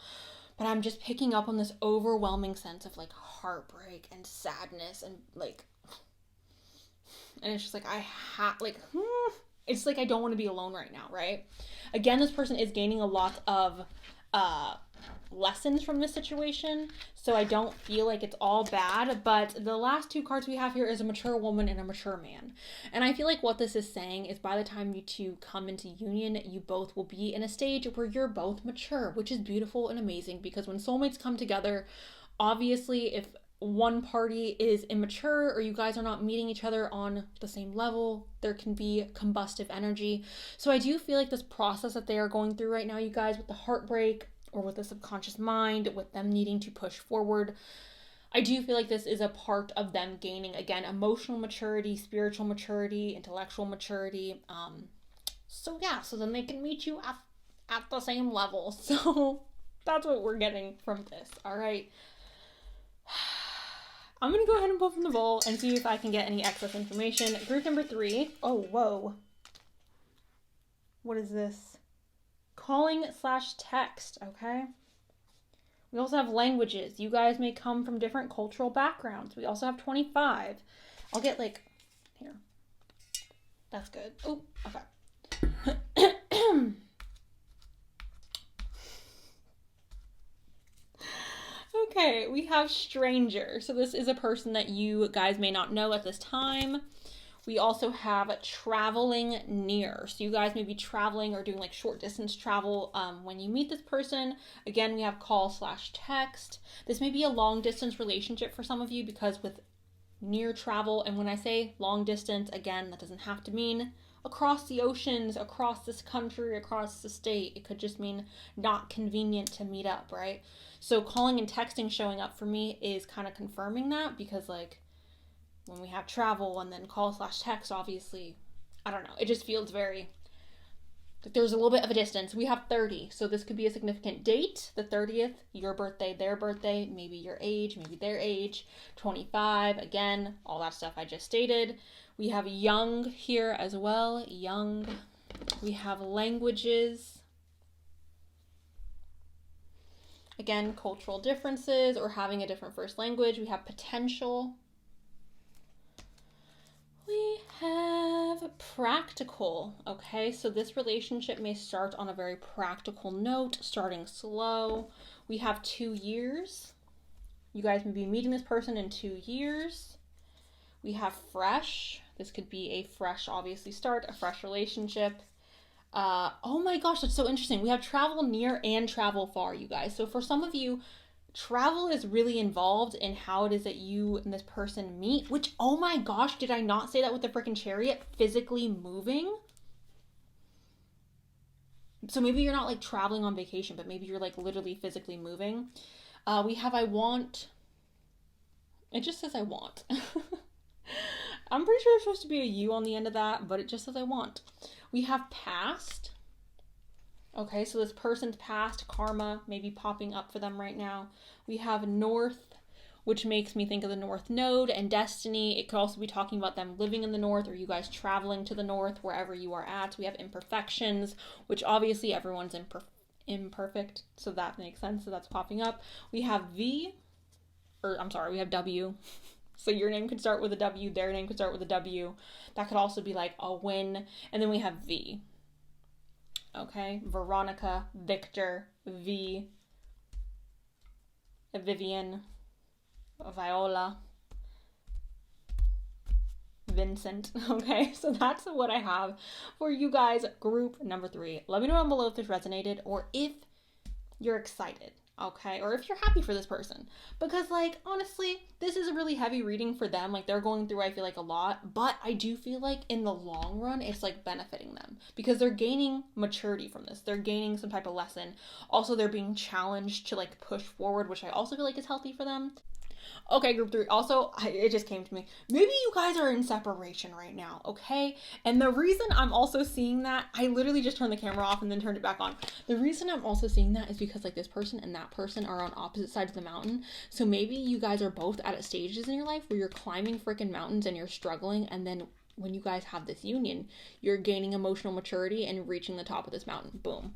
But I'm just picking up on this overwhelming sense of like heartbreak and sadness and like, and it's just like, it's like I don't want to be alone right now, right? Again, this person is gaining a lot of lessons from this situation, so I don't feel like it's all bad. But the last 2 cards we have here is a mature woman and a mature man, and I feel like what this is saying is by the time you two come into union, you both will be in a stage where you're both mature, which is beautiful and amazing, because when soulmates come together, obviously if one party is immature or you guys are not meeting each other on the same level, there can be combustive energy. So I do feel like this process that they are going through right now, you guys, with the heartbreak or with the subconscious mind, with them needing to push forward, I do feel like this is a part of them gaining, again, emotional maturity, spiritual maturity, intellectual maturity. So yeah, so then they can meet you at the same level. So that's what we're getting from this. All right. I'm going to go ahead and pull from the bowl and see if I can get any excess information. Group number 3. Oh, whoa. What is this? Calling/text, okay? We also have languages. You guys may come from different cultural backgrounds. We also have 25. I'll get like, here. That's good. Oh, okay. Okay, we have stranger. So this is a person that you guys may not know at this time. We also have traveling near. So you guys may be traveling or doing like short distance travel when you meet this person. Again, we have call/text. This may be a long distance relationship for some of you because with near travel, and when I say long distance, again, that doesn't have to mean across the oceans, across this country, across the state. It could just mean not convenient to meet up, right? So calling and texting showing up for me is kind of confirming that, because like when we have travel and then call/text, obviously, I don't know, it just feels very, like there's a little bit of a distance. We have 30, so this could be a significant date. The 30th, your birthday, their birthday, maybe your age, maybe their age. 25, again, all that stuff I just stated. We have young here as well, young. We have languages. Again, cultural differences or having a different first language. We have potential. We have practical, okay? So this relationship may start on a very practical note, starting slow. We have 2 years. You guys may be meeting this person in 2 years. We have fresh. This could be a fresh, obviously, start, a fresh relationship. Oh my gosh, that's so interesting. We have travel near and travel far, you guys. So for some of you, travel is really involved in how it is that you and this person meet, which, oh my gosh, did I not say that with the freaking chariot? Physically moving. So maybe you're not like traveling on vacation, but maybe you're like literally physically moving. We have I want. It just says I want. I'm pretty sure there's supposed to be a U on the end of that, but it just says I want. We have past. Okay, so this person's past, karma, maybe popping up for them right now. We have north, which makes me think of the North Node and destiny. It could also be talking about them living in the north or you guys traveling to the north, wherever you are at. We have imperfections, which obviously everyone's imperfect, so that makes sense. So that's popping up. We have we have W. So your name could start with a W, their name could start with a W. That could also be like a win. And then we have V. Okay, Veronica, Victor, V, Vivian, Viola, Vincent. Okay, so that's what I have for you guys, group number 3. Let me know down below if this resonated or if you're excited. Okay, or if you're happy for this person, because like honestly this is a really heavy reading for them. Like they're going through, I feel like, a lot, but I do feel like in the long run it's like benefiting them because they're gaining maturity from this. They're gaining some type of lesson. Also, they're being challenged to like push forward, which I also feel like is healthy for them. Okay, group 3. Also, it just came to me. Maybe you guys are in separation right now, okay? And the reason I'm also seeing that, I literally just turned the camera off and then turned it back on. The reason I'm also seeing that is because like this person and that person are on opposite sides of the mountain. So maybe you guys are both at stages in your life where you're climbing freaking mountains and you're struggling, and then when you guys have this union, you're gaining emotional maturity and reaching the top of this mountain. Boom.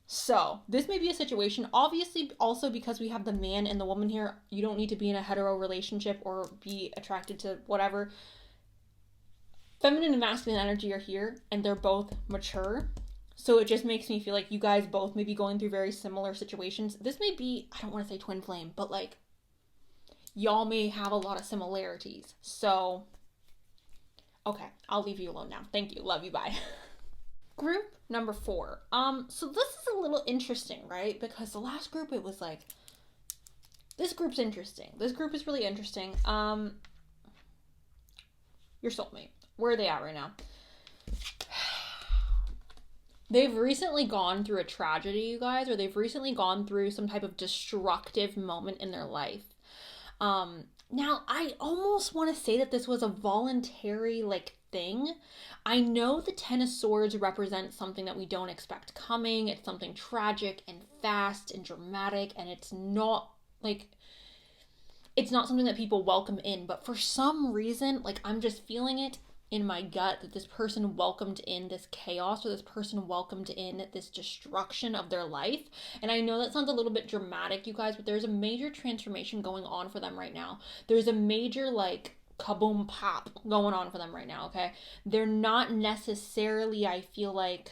So this may be a situation, obviously, also because we have the man and the woman here. You don't need to be in a hetero relationship or be attracted to whatever. Feminine and masculine energy are here and they're both mature. So it just makes me feel like you guys both may be going through very similar situations. This may be, I don't want to say twin flame, but like y'all may have a lot of similarities. So, okay, I'll leave you alone now. Thank you. Love you. Bye. Group number 4. So this is a little interesting, right? Because the last group, it was like, this group's interesting. This group is really interesting. Your soulmate. Where are they at right now? They've recently gone through a tragedy, you guys, or they've recently gone through some type of destructive moment in their life. Now I almost want to say that this was a voluntary like thing. I know the Ten of Swords represents something that we don't expect coming. It's something tragic and fast and dramatic, and it's not like it's not something that people welcome in, but for some reason, like I'm just feeling it in my gut that this person welcomed in this chaos, or this person welcomed in this destruction of their life. And I know that sounds a little bit dramatic, you guys, but there's a major transformation going on for them right now. There's a major like kaboom pop going on for them right now, okay? They're not necessarily, I feel like,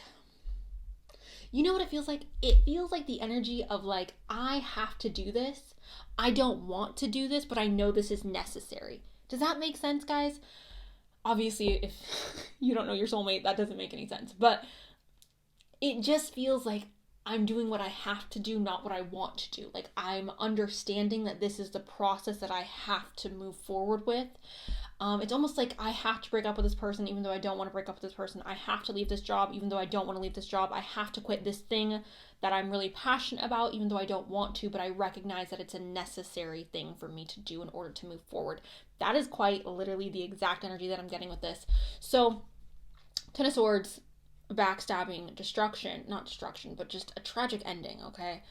you know what it feels like? It feels like the energy of like, I have to do this. I don't want to do this, but I know this is necessary. Does that make sense, guys? Obviously, if you don't know your soulmate, that doesn't make any sense. But it just feels like I'm doing what I have to do, not what I want to do. Like I'm understanding that this is the process that I have to move forward with. It's almost like I have to break up with this person even though I don't want to break up with this person. I have to leave this job even though I don't want to leave this job. I have to quit this thing that I'm really passionate about even though I don't want to, but I recognize that it's a necessary thing for me to do in order to move forward. That is quite literally the exact energy that I'm getting with this. So, Ten of Swords, backstabbing, destruction, not destruction, but just a tragic ending, okay?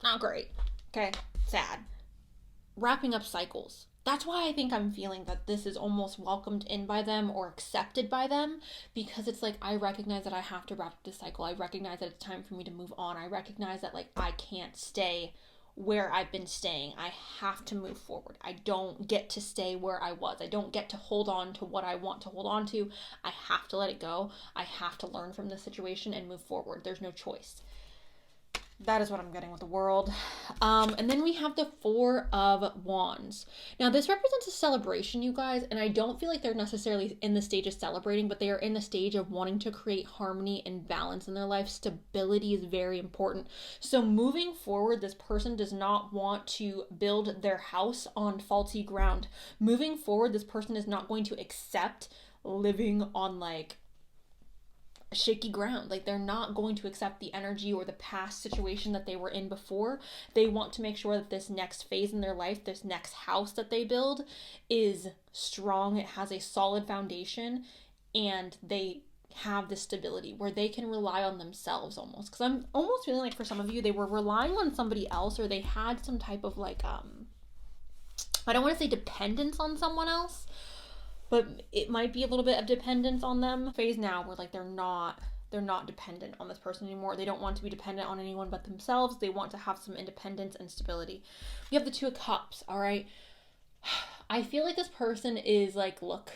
Not great, okay? Sad. Wrapping up cycles. That's why I think I'm feeling that this is almost welcomed in by them or accepted by them, because it's like I recognize that I have to wrap up this cycle. I recognize that it's time for me to move on. I recognize that like I can't stay where I've been staying. I have to move forward. I don't get to stay where I was. I don't get to hold on to what I want to hold on to. I have to let it go. I have to learn from this situation and move forward. There's no choice. That is what I'm getting with the world. And then we have the Four of Wands. Now, this represents a celebration, you guys, and I don't feel like they're necessarily in the stage of celebrating, but they are in the stage of wanting to create harmony and balance in their life. Stability is very important. So moving forward, this person does not want to build their house on faulty ground. Moving forward, this person is not going to accept living on like shaky ground. Like they're not going to accept the energy or the past situation that they were in before. They want to make sure that this next phase in their life, this next house that they build, is strong. It has a solid foundation, and they have this stability where they can rely on themselves almost. Because I'm almost feeling like for some of you, they were relying on somebody else, or they had some type of like I don't want to say dependence on someone else, but it might be a little bit of dependence on them. Phase now where like they're not dependent on this person anymore. They don't want to be dependent on anyone but themselves. They want to have some independence and stability. We have the Two of Cups, all right? I feel like this person is like, look,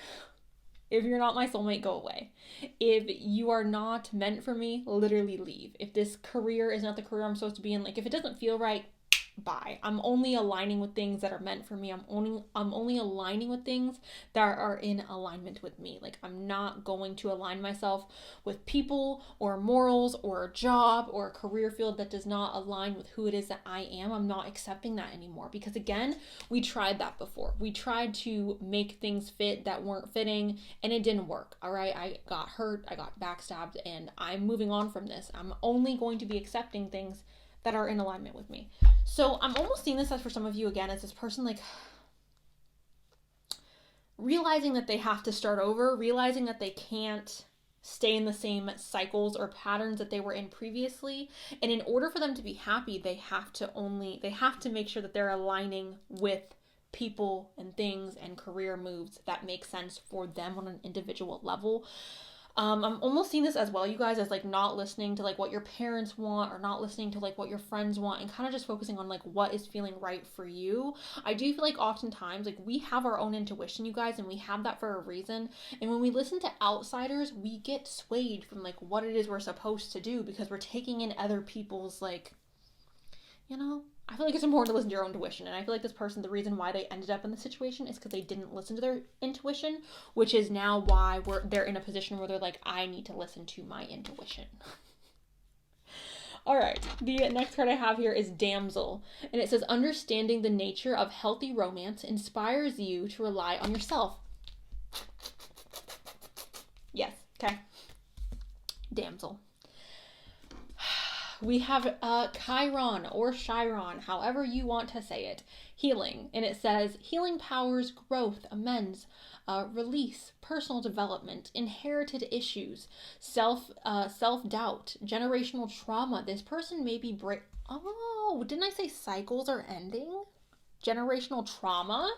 if you're not my soulmate, go away. If you are not meant for me, literally leave. If this career is not the career I'm supposed to be in, like if it doesn't feel right, bye. I'm only aligning with things that are meant for me. I'm only aligning with things that are in alignment with me. Like I'm not going to align myself with people or morals or a job or a career field that does not align with who it is that I am. I'm not accepting that anymore, because again, we tried that before. We tried to make things fit that weren't fitting, and it didn't work. All right, I got hurt, I got backstabbed, and I'm moving on from this. I'm only going to be accepting things that are in alignment with me. So I'm almost seeing this as for some of you again as this person like realizing that they have to start over, realizing that they can't stay in the same cycles or patterns that they were in previously. And in order for them to be happy, they have to make sure that they're aligning with people and things and career moves that make sense for them on an individual level. I'm almost seeing this as well, you guys, as like not listening to like what your parents want or not listening to like what your friends want, and kind of just focusing on like what is feeling right for you. I do feel like oftentimes like we have our own intuition, you guys, and we have that for a reason. And when we listen to outsiders, we get swayed from like what it is we're supposed to do because we're taking in other people's like, you know, I feel like it's important to listen to your own intuition. And I feel like this person, the reason why they ended up in the situation is because they didn't listen to their intuition, which is now why they're in a position where they're like, I need to listen to my intuition. All right, the next card I have here is Damsel, and it says, understanding the nature of healthy romance inspires you to rely on yourself. Yes, okay. Damsel. We have Chiron or Chiron, however you want to say it, healing. And it says healing powers, growth, amends, release, personal development, inherited issues, self-doubt, generational trauma. This person may be oh, didn't I say cycles are ending? Generational trauma?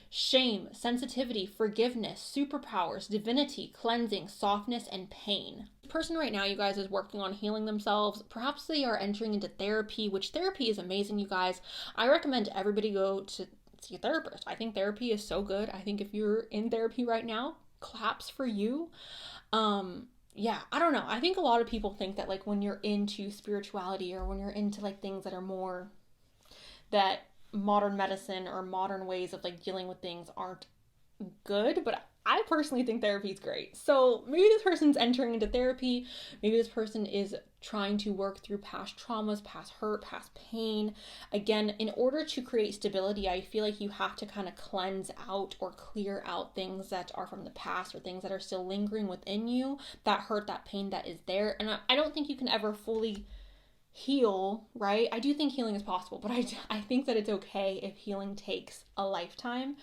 Shame, sensitivity, forgiveness, superpowers, divinity, cleansing, softness, and pain. The person right now, you guys, is working on healing themselves. Perhaps they are entering into therapy, which therapy is amazing, you guys. I recommend everybody go to see a therapist. I think therapy is so good. I think if you're in therapy right now, claps for you. Yeah, I don't know. I think a lot of people think that like when you're into spirituality or when you're into like things that are more that modern medicine or modern ways of like dealing with things aren't good, but I personally think therapy is great. So maybe this person's entering into therapy. Maybe this person is trying to work through past traumas, past hurt, past pain. Again, in order to create stability, I feel like you have to kind of cleanse out or clear out things that are from the past or things that are still lingering within you, that hurt, that pain that is there. And I don't think you can ever fully heal, right? I do think healing is possible, but I think that it's okay if healing takes a lifetime.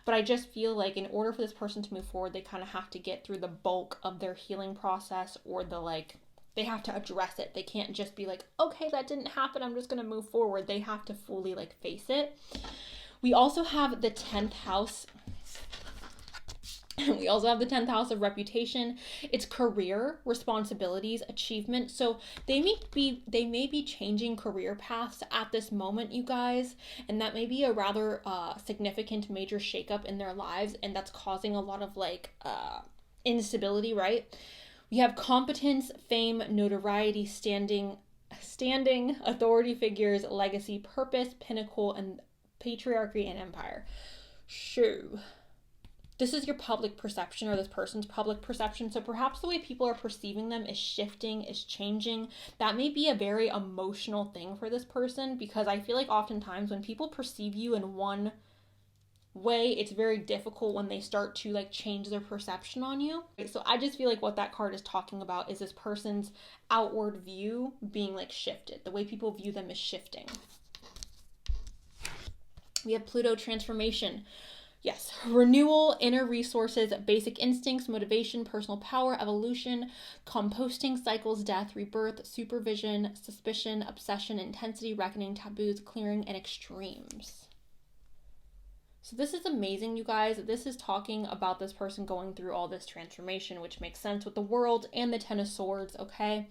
But I just feel like in order for this person to move forward, they kind of have to get through the bulk of their healing process, or they have to address it. They can't just be like, okay, that didn't happen, I'm just going to move forward. They have to fully face it. We also have the 10th house. We also have the 10th house of reputation. It's career, responsibilities, achievement. So they may be changing career paths at this moment, you guys, and that may be a rather significant major shakeup in their lives, and that's causing a lot of instability, right? We have competence, fame, notoriety, standing, authority figures, legacy, purpose, pinnacle, and patriarchy and empire. Shoo. This is your public perception, or this person's public perception. So perhaps the way people are perceiving them is shifting, is changing. That may be a very emotional thing for this person, because I feel like oftentimes when people perceive you in one way, it's very difficult when they start to change their perception on you. So I just feel like what that card is talking about is this person's outward view being shifted. The way people view them is shifting. We have Pluto transformation. Yes, renewal, inner resources, basic instincts, motivation, personal power, evolution, composting, cycles, death, rebirth, supervision, suspicion, obsession, intensity, reckoning, taboos, clearing, and extremes. So this is amazing, you guys. This is talking about this person going through all this transformation, which makes sense with the World and the Ten of Swords, okay?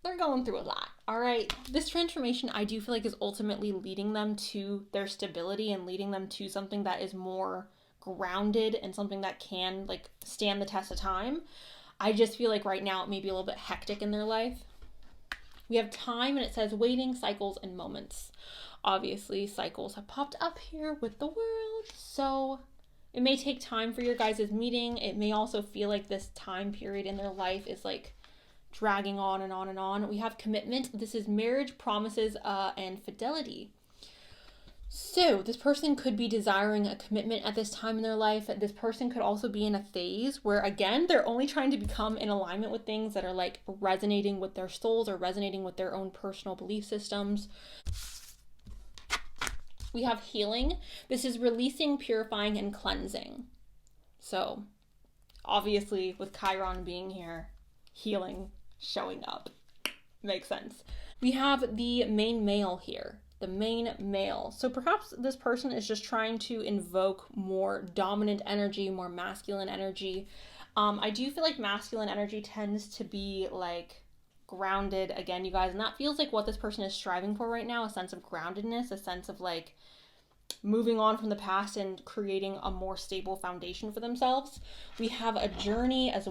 They're going through a lot, all right? This transformation, I do feel like, is ultimately leading them to their stability and leading them to something that is more grounded and something that can stand the test of time. I just feel like right now it may be a little bit hectic in their life. We have time, and it says waiting, cycles, and moments. Obviously, cycles have popped up here with the World, so it may take time for your guys' meeting. It may also feel like this time period in their life is dragging on and on and on. We have commitment. This is marriage, promises, and fidelity. So this person could be desiring a commitment at this time in their life. This person could also be in a phase where, again, they're only trying to become in alignment with things that are resonating with their souls or resonating with their own personal belief systems. We have healing. This is releasing, purifying, and cleansing. So obviously with Chiron being here, healing showing up. Makes sense. We have the main male here. The main male. So perhaps this person is just trying to invoke more dominant energy, more masculine energy. I do feel like masculine energy tends to be grounded, again, you guys, and that feels like what this person is striving for right now, a sense of groundedness, a sense of moving on from the past and creating a more stable foundation for themselves. We have a journey as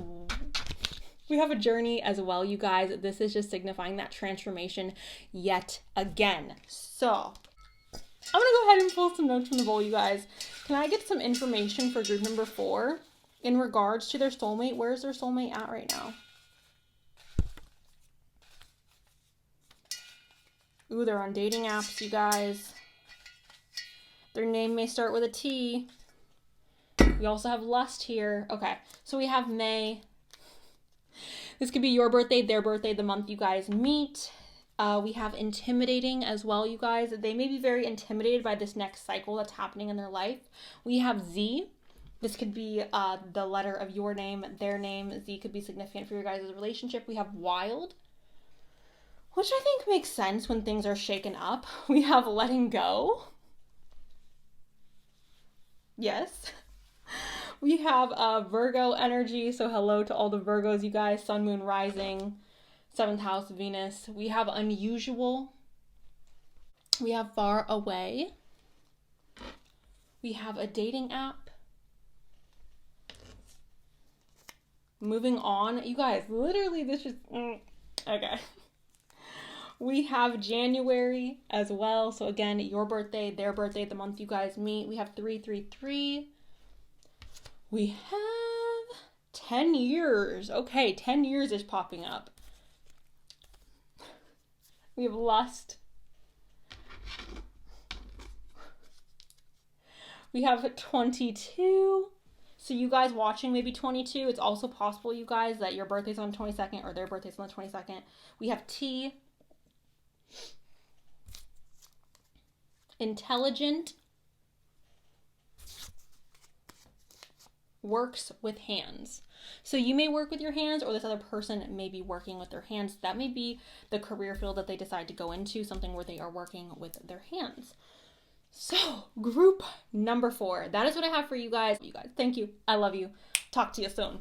well, you guys. This is just signifying that transformation yet again. So I'm gonna go ahead and pull some notes from the bowl, you guys. Can I get some information for group number 4 in regards to their soulmate? Where's their soulmate at right now? Ooh, they're on dating apps, you guys. Their name may start with a T. We also have lust here. Okay, so we have May. This could be your birthday, their birthday, the month you guys meet. We have intimidating as well, you guys. They may be very intimidated by this next cycle that's happening in their life. We have Z. This could be the letter of your name, their name. Z could be significant for your guys' relationship. We have wild, which I think makes sense when things are shaken up. We have letting go. Yes. We have Virgo energy. So hello to all the Virgos, you guys. Sun, moon, rising. 7th house, Venus. We have unusual. We have far away. We have a dating app. Moving on. You guys, literally this just... Okay. We have January as well. So again, your birthday, their birthday, the month you guys meet. We have 333. We have 10 years. Okay, 10 years is popping up. We have lust. We have 22. So you guys watching maybe 22. It's also possible, you guys, that your birthday's on the 22nd or their birthday's on the 22nd. We have T. Intelligent. Works with hands. So you may work with your hands, or this other person may be working with their hands. That may be the career field that they decide to go into, something where they are working with their hands. So group number 4, that is what I have for you guys. You guys, thank you. I love you. Talk to you soon.